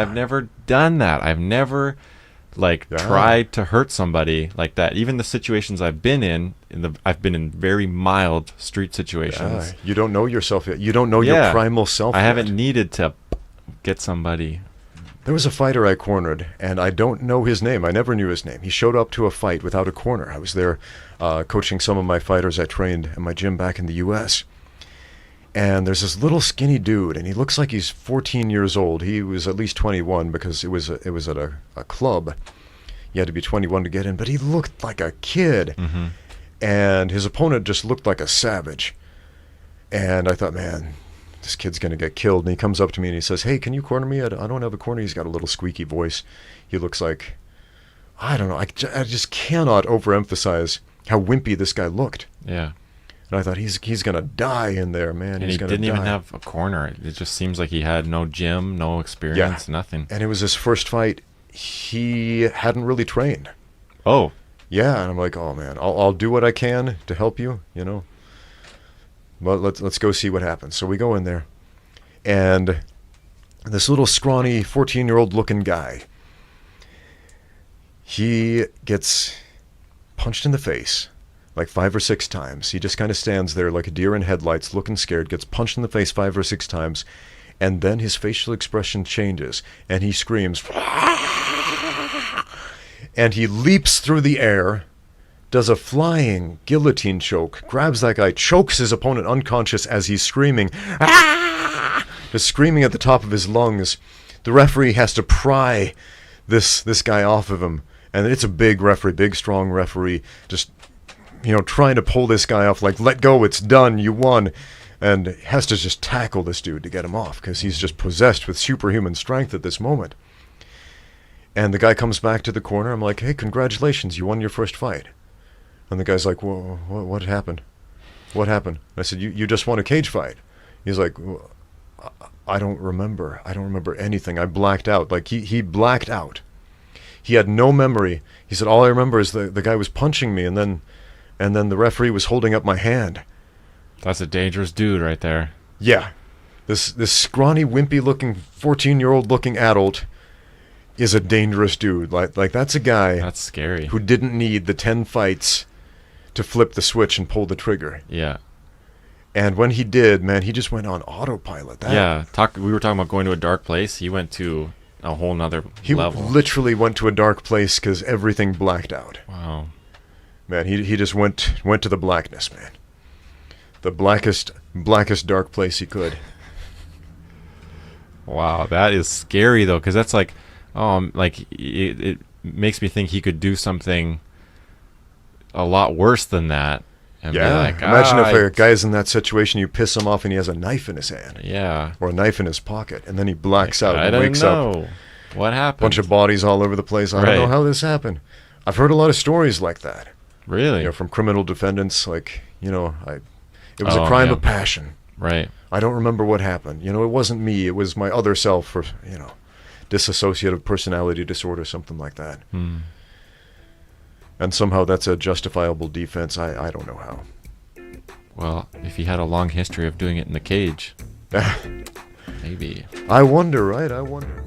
I've never done that. I've never like Yeah. tried to hurt somebody like that. Even the situations I've been I've been in very mild street situations. You don't know yourself yet. You don't know your Yeah. primal self I yet. haven't needed to get somebody. There was a fighter I cornered, and I don't know his name. I never knew his name. He showed up to a fight without a corner. I was there coaching some of my fighters I trained at my gym back in the U.S., and there's this little skinny dude, and he looks like he's 14 years old. He was at least 21 because it was at a club. You had to be 21 to get in, but he looked like a kid. Mm-hmm. And his opponent just looked like a savage. And I thought, man, this kid's going to get killed. And he comes up to me and he says, hey, can you corner me? I don't have a corner. He's got a little squeaky voice. He looks like, I don't know. I just cannot overemphasize how wimpy this guy looked. Yeah. And I thought, he's going to die in there, man. And he's he going to die. didn't even have a corner. It just seems like he had no gym, no experience, nothing. And it was his first fight. He hadn't really trained. Oh. Yeah, and I'm like, oh man, I'll do what I can to help you, you know. But let's go see what happens. So we go in there, and this little scrawny 14-year-old looking guy, he gets punched in the face like 5 or 6 times. He just kind of stands there like a deer in headlights, looking scared, gets punched in the face 5 or 6 times, and then his facial expression changes, and he screams, and he leaps through the air, does a flying guillotine choke, grabs that guy, chokes his opponent unconscious as he's screaming, just screaming at the top of his lungs. The referee has to pry this guy off of him, and it's a big referee, big strong referee, just trying to pull this guy off, like, let go, it's done, you won, and has to just tackle this dude to get him off because he's just possessed with superhuman strength at this moment. And the guy comes back to the corner. I'm like, hey, congratulations, you won your first fight. And the guy's like, whoa, what happened? What happened? I said, you just won a cage fight. He's like, well, I don't remember. I don't remember anything. I blacked out. Like, he blacked out. He had no memory. He said, all I remember is the guy was punching me, and then the referee was holding up my hand. That's a dangerous dude right there. Yeah. This scrawny, wimpy-looking, 14-year-old-looking adult is a dangerous dude. Like that's a guy. That's scary. Who didn't need the 10 fights to flip the switch and pull the trigger. Yeah. And when he did, man, he just went on autopilot. Yeah. We were talking about going to a dark place. He went to a whole nother level. He literally went to a dark place because everything blacked out. Wow. Man, he just went to the blackness, man. The blackest dark place he could. Wow, that is scary though, because that's like, it makes me think he could do something a lot worse than that. And be like, imagine if a guy's in that situation, you piss him off and he has a knife in his hand. Yeah. Or a knife in his pocket, and then he blacks out I and don't wakes know up. What happened? Bunch of bodies all over the place. I don't know how this happened. I've heard a lot of stories like that. Really? From criminal defendants, like, it was a crime of passion. Right. I don't remember what happened. It wasn't me. It was my other self, or, dissociative personality disorder, something like that. And somehow that's a justifiable defense. I don't know how. Well, if he had a long history of doing it in the cage, maybe. I wonder, right? I wonder.